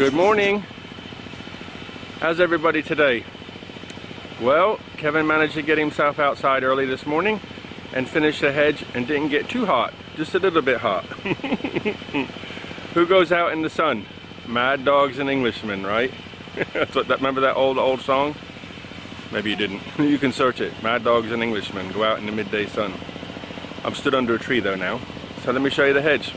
Good morning. How's everybody today? Well, Kevin managed to get himself outside early this morning and finish the hedge and didn't get too hot, just a little bit hot. Who goes out in the sun? Mad dogs and Englishmen, right? That's what remember that old song? Maybe you didn't. You can search it. Mad dogs and Englishmen go out in the midday sun. I'm stood under a tree though now. So let me show you the hedge.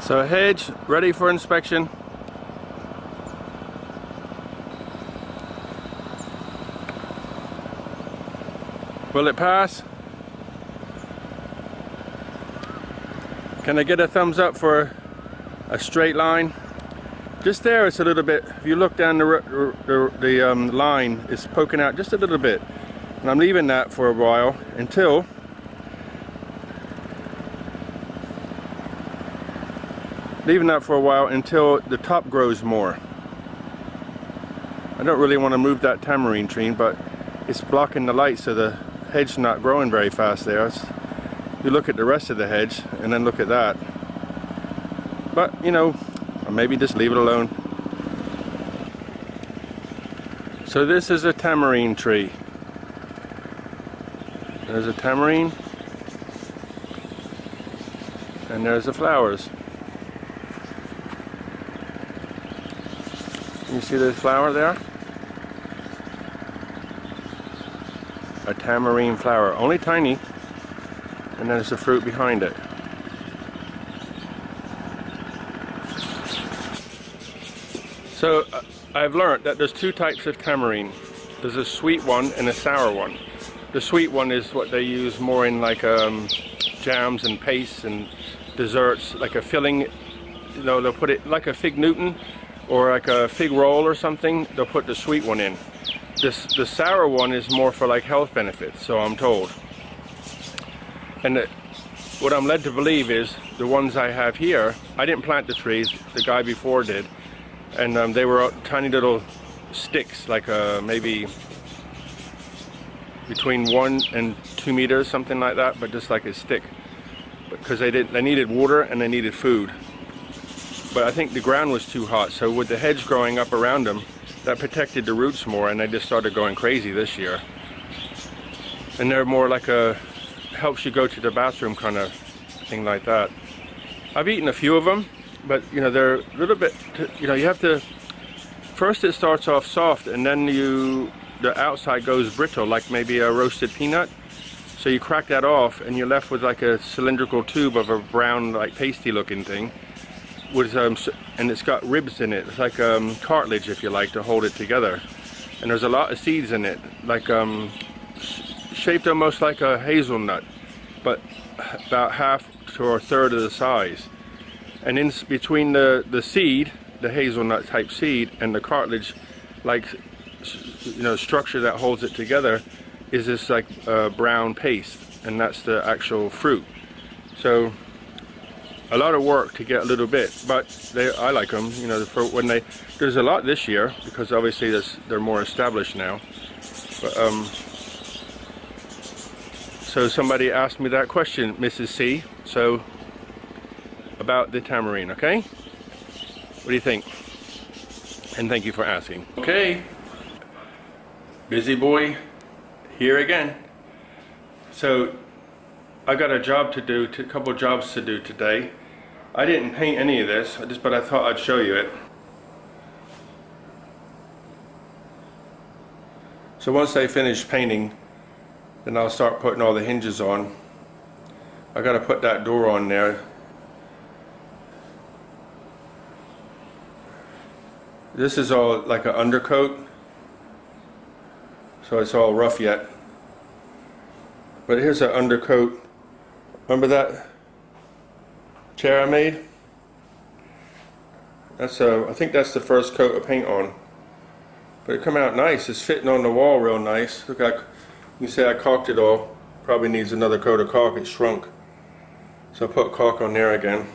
So hedge ready for inspection. Will it pass? Can I get a thumbs up for a straight line? Just there it's a little bit, if you look down the line, it's poking out just a little bit. And I'm leaving that for a while until the top grows more. I don't really want to move that tamarind tree, but it's blocking the light, so the hedge not growing very fast there. You look at the rest of the hedge and then look at that. But you know, maybe just leave it alone. So this is a tamarind tree. There's a tamarind and there's the flowers. You see the flower there? A tamarind flower, only tiny, and there's the fruit behind it. So I've learned that there's two types of tamarind. There's a sweet one and a sour one. The sweet one is what they use more in like jams and pastes and desserts, like a filling. You know, they'll put it like a fig Newton or like a fig roll or something. They'll put the sweet one in. The sour one is more for like health benefits, so I'm told. And what I'm led to believe is the ones I have here, I didn't plant the trees, the guy before did, and they were tiny little sticks, like maybe between 1 and 2 meters, something like that, but just like a stick, because they needed water and they needed food. But I think the ground was too hot, so with the hedge growing up around them, that protected the roots more, and they just started going crazy this year. And they're more like a helps you go to the bathroom kind of thing like that. I've eaten a few of them, but you know, they're a little bit, you know, you have to, first it starts off soft and then the outside goes brittle, like maybe a roasted peanut. So you crack that off and you're left with like a cylindrical tube of a brown, like pasty looking thing. And it's got ribs in it. It's like cartilage, if you like, to hold it together. And there's a lot of seeds in it, like shaped almost like a hazelnut, but about half to a third of the size. And in between the seed, the hazelnut type seed, and the cartilage, like, you know, structure that holds it together, is this like brown paste, and that's the actual fruit. So a lot of work to get a little bit, but I like them. You know, for when there's a lot this year because obviously they're more established now. But so somebody asked me that question, Mrs. C. So about the tamarind, okay? What do you think? And thank you for asking. Okay, busy boy here again. So I got a job to do, a couple of jobs to do today. I didn't paint any of this, but I thought I'd show you it. So once I finish painting, then I'll start putting all the hinges on. I got to put that door on there. This is all like an undercoat, so it's all rough yet. But here's an undercoat. Remember that chair I made? That's I think that's the first coat of paint on. But it come out nice. It's fitting on the wall real nice. Look, you can see I caulked it all. Probably needs another coat of caulk. It shrunk. So I put caulk on there again.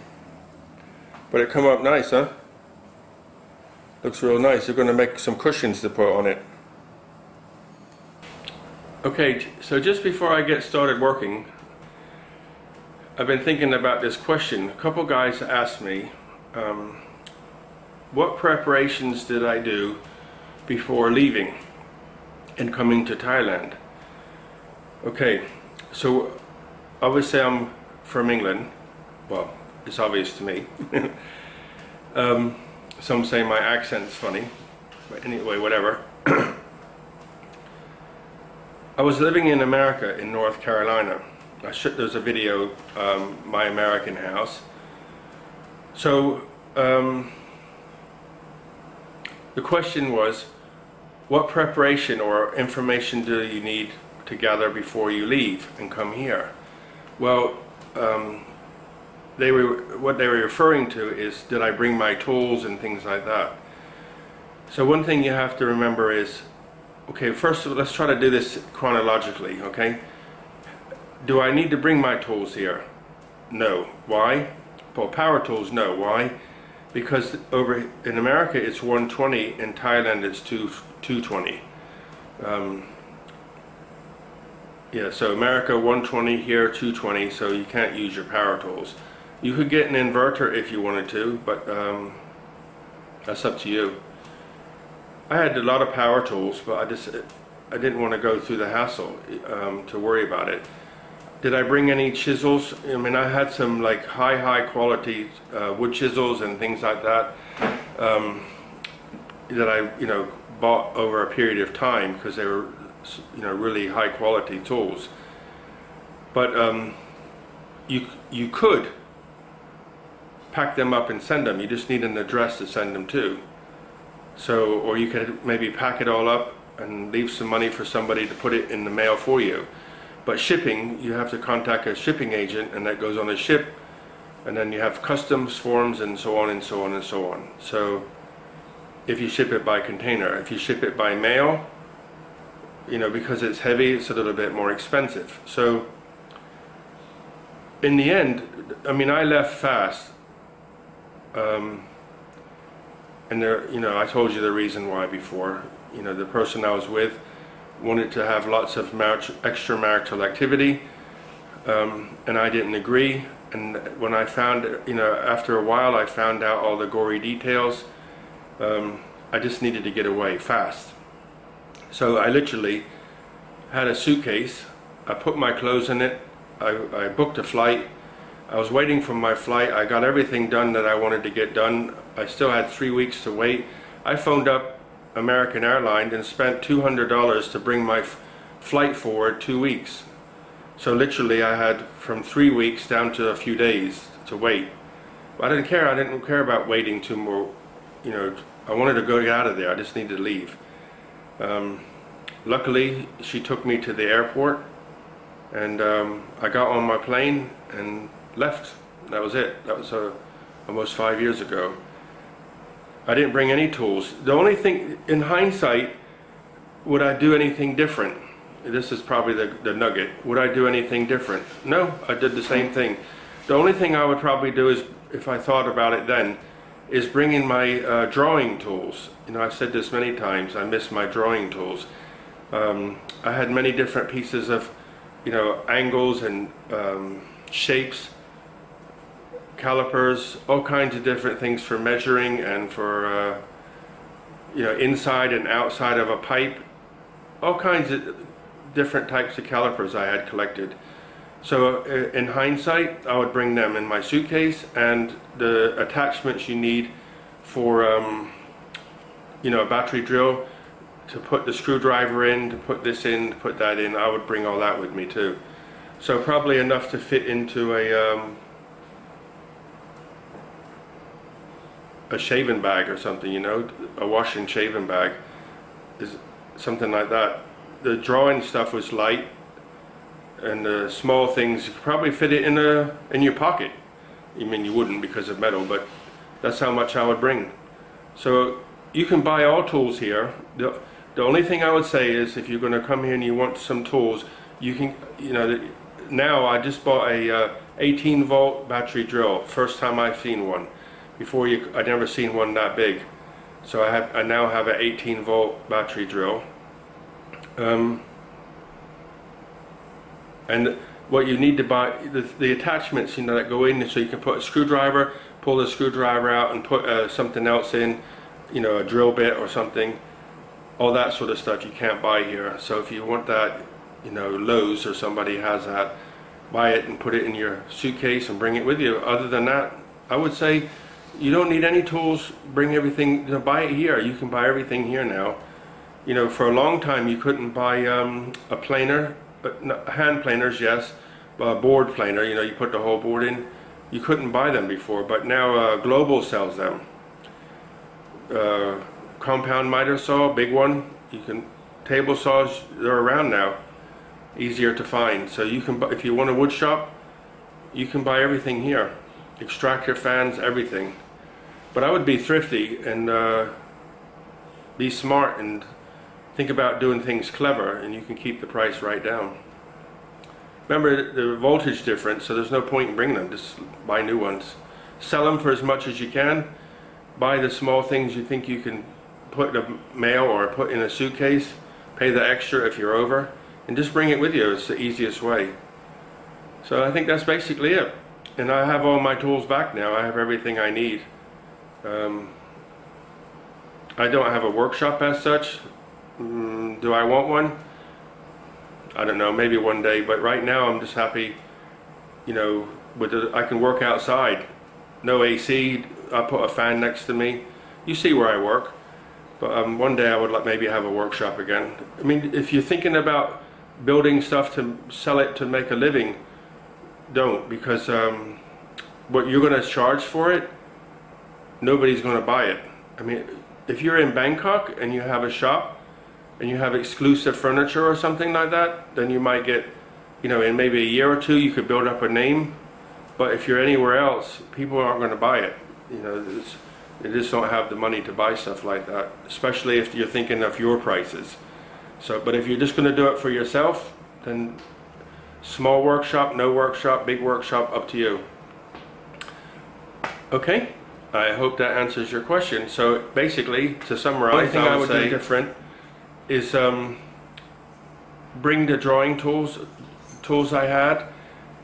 But it come up nice, huh? Looks real nice. We're going to make some cushions to put on it. Okay, so just before I get started working, I've been thinking about this question. A couple guys asked me, what preparations did I do before leaving and coming to Thailand? Okay, so obviously I'm from England. Well, it's obvious to me. Some say my accent's funny, but anyway, whatever. I was living in America, in North Carolina. There's a video, my American house. So the question was, what preparation or information do you need to gather before you leave and come here? Well, what they were referring to is, did I bring my tools and things like that? So one thing you have to remember is, okay, first of all, let's try to do this chronologically, okay? Do I need to bring my tools here? No. Why? Well, power tools, no. Why? Because over in America it's 120, in Thailand it's 220. Yeah, so America 120, here 220, so you can't use your power tools. You could get an inverter if you wanted to, but that's up to you. I had a lot of power tools, but I didn't want to go through the hassle to worry about it. Did I bring any chisels? I mean, I had some like high quality wood chisels and things like that that I bought over a period of time because they were really high quality tools. But you could pack them up and send them. You just need an address to send them to. So, or you could maybe pack it all up and leave some money for somebody to put it in the mail for you. But shipping, you have to contact a shipping agent, and that goes on a ship, and then you have customs forms and so on and so on and so on. So if you ship it by container, if you ship it by mail, because it's heavy, it's a little bit more expensive. So in the end, I mean, I left fast. And there, I told you the reason why before. The person I was with wanted to have lots of extramarital activity, and I didn't agree. And when I found, after a while, I found out all the gory details. I just needed to get away fast. So I literally had a suitcase. I put my clothes in it. I booked a flight. I was waiting for my flight. I got everything done that I wanted to get done. I still had 3 weeks to wait. I phoned up American Airlines and spent $200 to bring my flight forward 2 weeks. So literally I had from 3 weeks down to a few days to wait. But I didn't care. I didn't care about waiting 2 more. I wanted to get out of there. I just needed to leave. Luckily, she took me to the airport, and I got on my plane and left. That was it. That was almost 5 years ago. I didn't bring any tools. The only thing, in hindsight, would I do anything different? This is probably the nugget. Would I do anything different? No, I did the same thing. The only thing I would probably do is, if I thought about it then, is bring in my drawing tools. I've said this many times, I miss my drawing tools. I had many different pieces of, angles and shapes, calipers, all kinds of different things for measuring and for inside and outside of a pipe, all kinds of different types of calipers I had collected. So in hindsight, I would bring them in my suitcase, and the attachments you need for a battery drill, to put the screwdriver in, to put this in, to put that in, I would bring all that with me too. So probably enough to fit into a shaving bag or something, a wash and shaving bag, is something like that. The drawing stuff was light, and the small things, you could probably fit it in your pocket. I mean, you wouldn't because of metal, but that's how much I would bring. So you can buy all tools here. The only thing I would say is, if you're going to come here and you want some tools, you can, now I just bought a 18 volt battery drill. First time I've seen one. Before, I'd never seen one that big. So I now have an 18 volt battery drill. And what you need to buy, the attachments, you know, that go in, so you can put a screwdriver, pull the screwdriver out and put something else in, you know, a drill bit or something. All that sort of stuff you can't buy here. So if you want that, you know, Lowe's or somebody has that, buy it and put it in your suitcase and bring it with you. Other than that, I would say you don't need any tools. Bring everything, you know, buy it here. You can buy everything here now. You know, for a long time you couldn't buy a planer, hand planers, yes, but a board planer, you know, you put the whole board in. You couldn't buy them before, but now Global sells them. Compound miter saw, big one. You can, table saws, they're around now, easier to find. So you can, if you want a wood shop, you can buy everything here. Extractor fans, everything. But I would be thrifty and be smart and think about doing things clever, and you can keep the price right down. Remember the voltage difference, so there's no point in bringing them. Just buy new ones. Sell them for as much as you can. Buy the small things you think you can put in a mail or put in a suitcase. Pay the extra if you're over, and just bring it with you. It's the easiest way. So I think that's basically it. And I have all my tools back now. I have everything I need. I don't have a workshop as such. Do I want one? I don't know, maybe one day, but right now I'm just happy, you know, with I can work outside. No AC, I put a fan next to me. You see where I work. But one day I would like maybe have a workshop again. I mean, if you're thinking about building stuff to sell it to make a living, don't, because what you're going to charge for it, nobody's going to buy it. I mean, if you're in Bangkok and you have a shop and you have exclusive furniture or something like that, then you might get, you know, in maybe a year or two you could build up a name. But if you're anywhere else, people aren't going to buy it. You know, they just don't have the money to buy stuff like that, especially if you're thinking of your prices. So, but if you're just going to do it for yourself, then small workshop, no workshop, big workshop, up to you. Okay, I hope that answers your question. So basically, to summarize, the only thing I would say different is bring the drawing tools I had,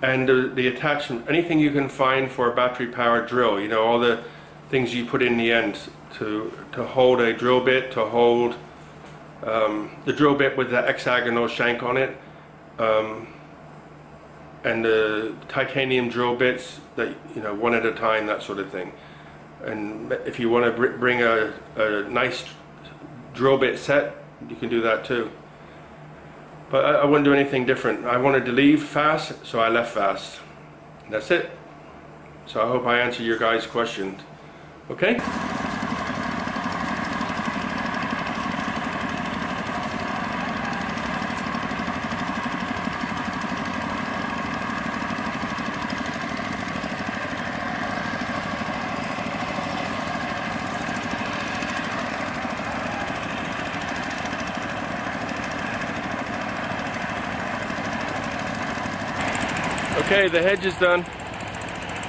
and the attachment, anything you can find for a battery powered drill, you know, all the things you put in the end to hold a drill bit, to hold the drill bit with the hexagonal shank on it, and the titanium drill bits that, you know, one at a time, that sort of thing. And if you want to bring a nice drill bit set, you can do that too. But I wouldn't do anything different. I wanted to leave fast, so I left fast. And that's it. So I hope I answered your guys' questions. Okay? Okay, the hedge is done.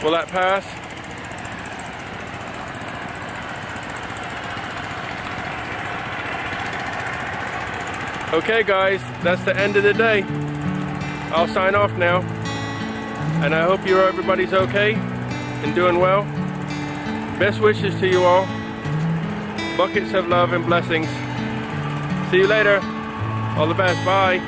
Will that pass? Okay guys, that's the end of the day. I'll sign off now. And I hope everybody's okay and doing well. Best wishes to you all. Buckets of love and blessings. See you later. All the best. Bye.